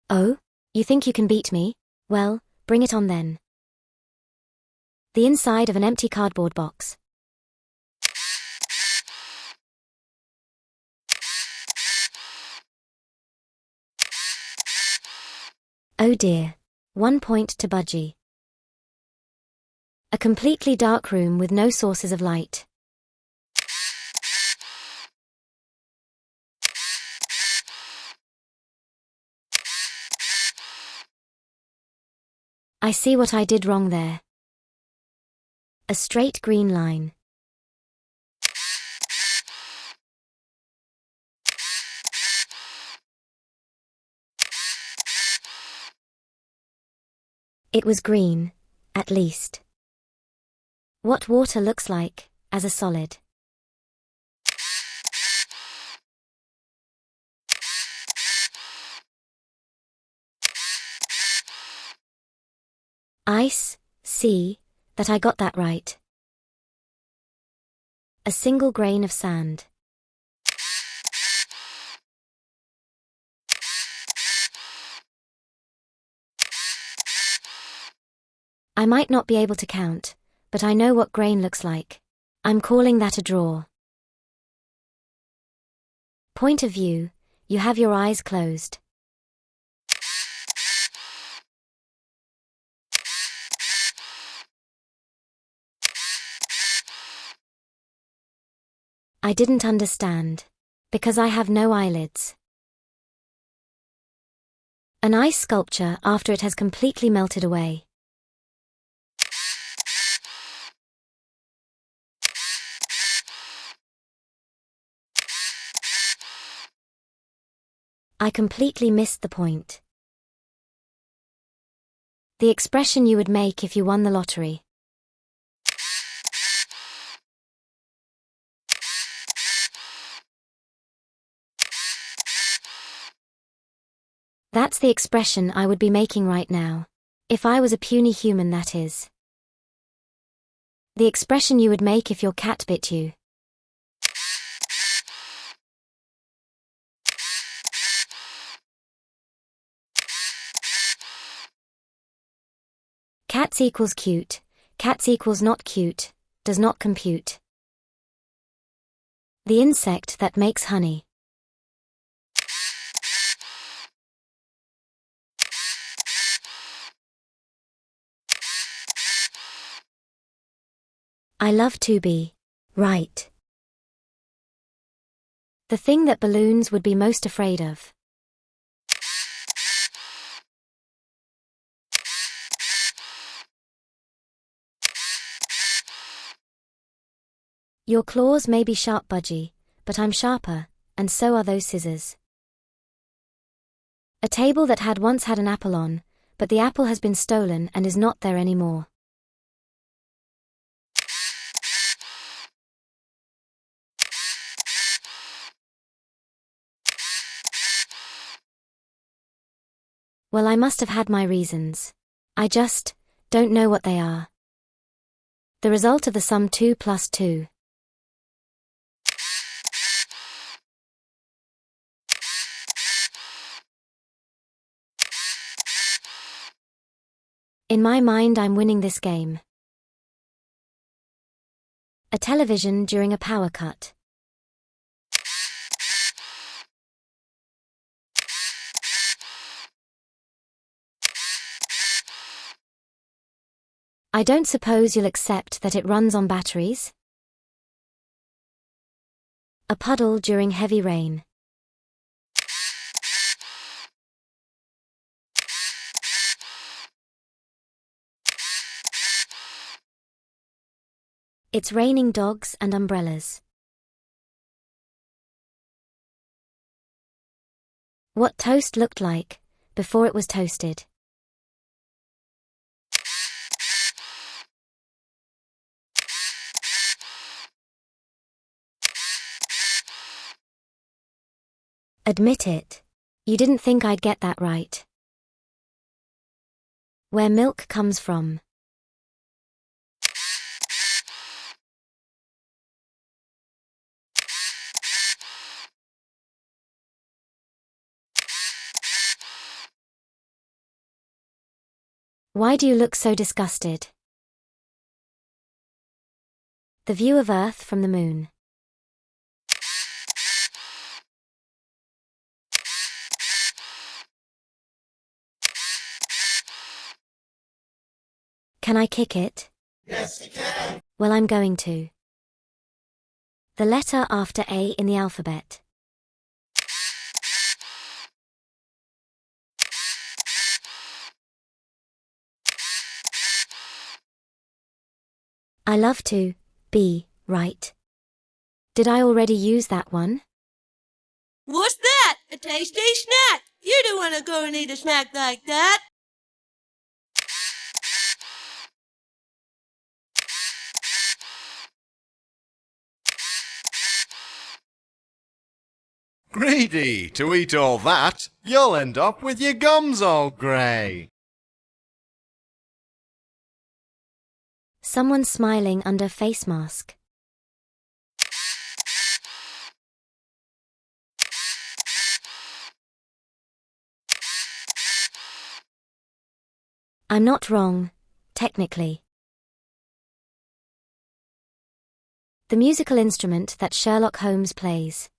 Oh? You think you can beat me? Well, bring it on then. The inside of an empty cardboard box. Oh dear. 1 point to Budgie. A completely dark room with no sources of light. I see what I did wrong there. A straight green line. It was green, at least. What water looks like, as a solid. Ice, see, that I got that right. A single grain of sand. I might not be able to count, but I know what grain looks like. I'm calling that a draw. Point of view, you have your eyes closed. I didn't understand. Because I have no eyelids. An ice sculpture after it has completely melted away. I completely missed the point. The expression you would make if you won the lottery. That's the expression I would be making right now. If I was a puny human, that is. The expression you would make if your cat bit you. Cats equals cute, cats equals not cute, does not compute. The insect that makes honey. I love to be right. The thing that balloons would be most afraid of. Your claws may be sharp, Budgie, but I'm sharper, and so are those scissors. A table that had once had an apple on, but the apple has been stolen and is not there anymore. Well, I must have had my reasons. I just don't know what they are. The result of the sum 2 plus 2. In my mind, I'm winning this game. A television during a power cut. I don't suppose you'll accept that it runs on batteries? A puddle during heavy rain. It's raining dogs and umbrellas. What toast looked like before it was toasted. Admit it. You didn't think I'd get that right. Where milk comes from. Why do you look so disgusted? The view of Earth from the moon. Can I kick it? Yes, you can. Well, I'm going to. The letter after A in the alphabet. I love to be right. Did I already use that one? What's that? A tasty snack. You don't want to go and eat a snack like that. Greedy, to eat all that, you'll end up with your gums all grey. Someone smiling under face mask. I'm not wrong, technically. The musical instrument that Sherlock Holmes plays.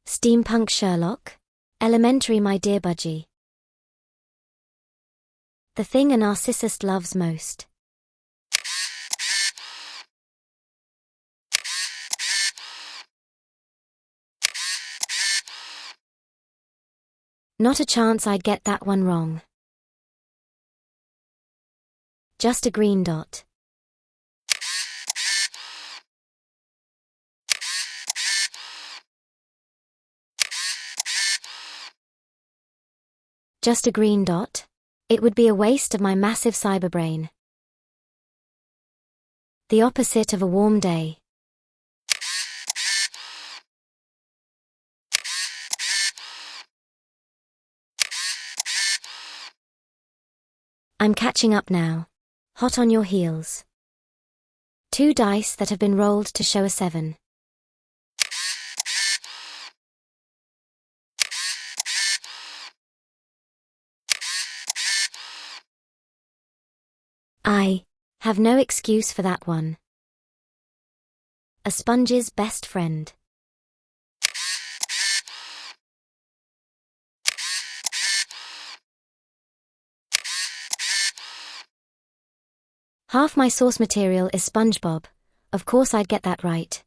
Steampunk Sherlock? Elementary, my dear Budgie. The thing a narcissist loves most. Not a chance I'd get that one wrong. Just a green dot. Just a green dot? It would be a waste of my massive cyberbrain. The opposite of a warm day. I'm catching up now. Hot on your heels. 2 dice that have been rolled to show a 7. I have no excuse for that one. A sponge's best friend. Half my source material is SpongeBob. Of course I'd get that right.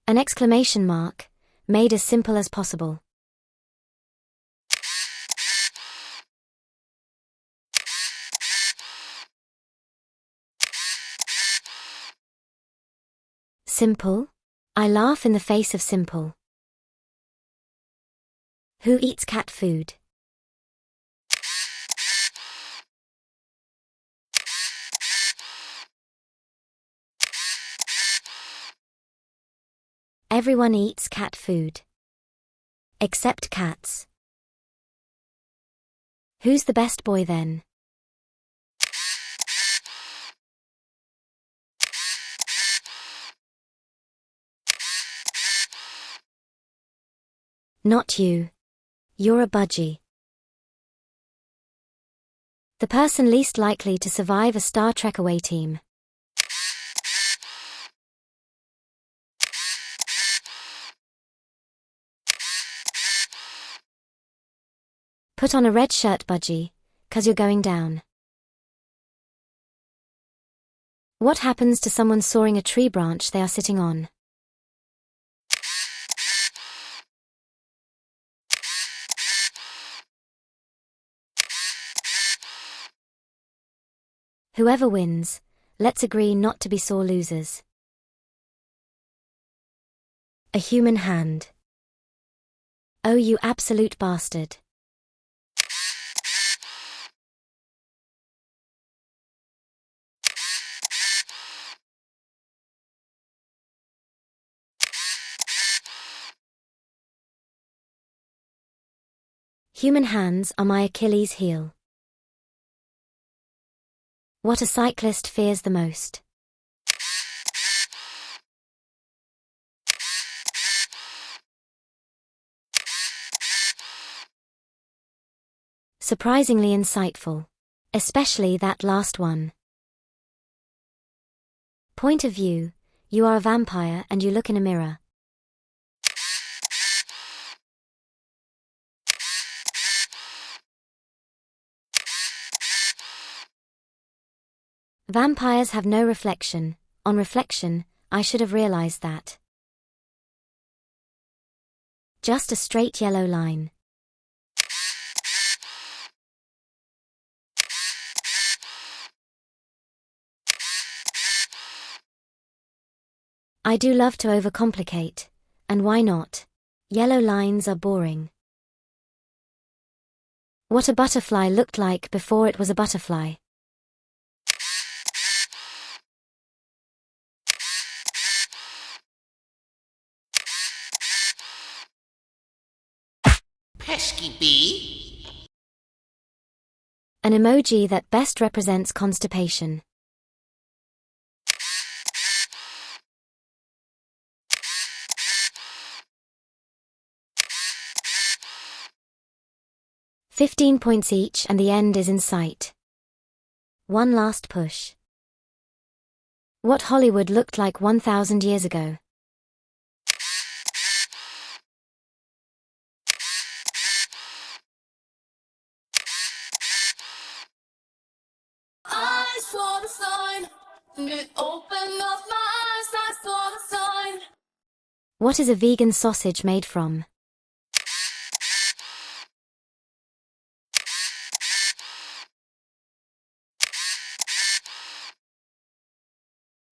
An exclamation mark, made as simple as possible. Simple? I laugh in the face of simple. Who eats cat food? Everyone eats cat food. Except cats. Who's the best boy then? Not you. You're a budgie. The person least likely to survive a Star Trek away team. Put on a red shirt, Budgie, 'cause you're going down. What happens to someone sawing a tree branch they are sitting on? Whoever wins, let's agree not to be sore losers. A human hand. Oh, you absolute bastard. Human hands are my Achilles heel. What a cyclist fears the most. Surprisingly insightful. Especially that last one. Point of view: you are a vampire and you look in a mirror. Vampires have no reflection. On reflection, I should have realized that. Just a straight yellow line. I do love to overcomplicate. And why not? Yellow lines are boring. What a butterfly looked like before it was a butterfly. Pesky bee. An emoji that best represents constipation. £15 each and the end is in sight. One last push. What Hollywood looked like 1,000 years ago. I saw the sign, and it opened up my eyes. I saw the sign. What is a vegan sausage made from?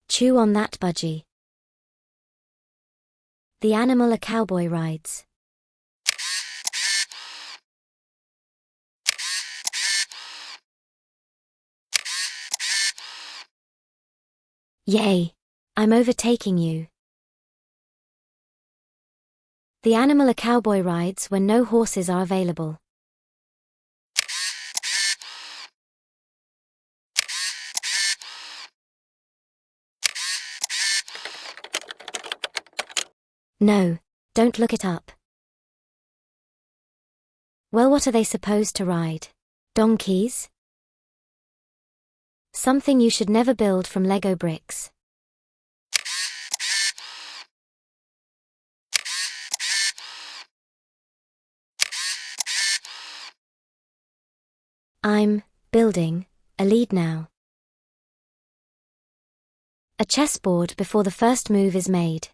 Chew on that budgie. The animal a cowboy rides. Yay! I'm overtaking you. The animal a cowboy rides when no horses are available. No, don't look it up. Well, what are they supposed to ride? Donkeys? Something you should never build from Lego bricks. I'm building a lead now. A chessboard before the first move is made.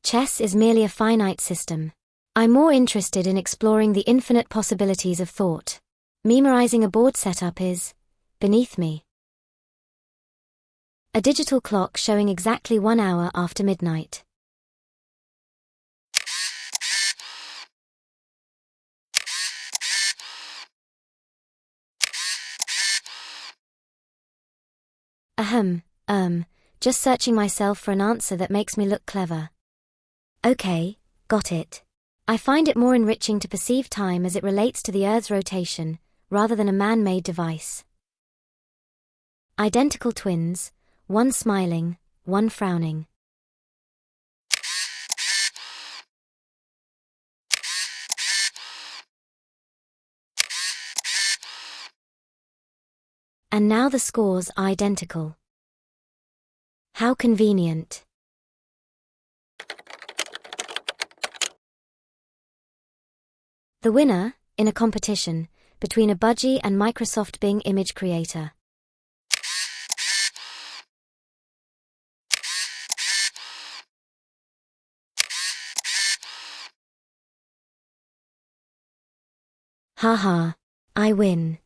Chess is merely a finite system. I'm more interested in exploring the infinite possibilities of thought. Memorizing a board setup is beneath me. A digital clock showing exactly 1 hour after midnight. Just searching myself for an answer that makes me look clever. Okay, got it. I find it more enriching to perceive time as it relates to the Earth's rotation, rather than a man-made device. Identical twins, one smiling, one frowning. And now the scores are identical. How convenient. The winner, in a competition, between a budgie and Microsoft Bing image creator. Haha, I win.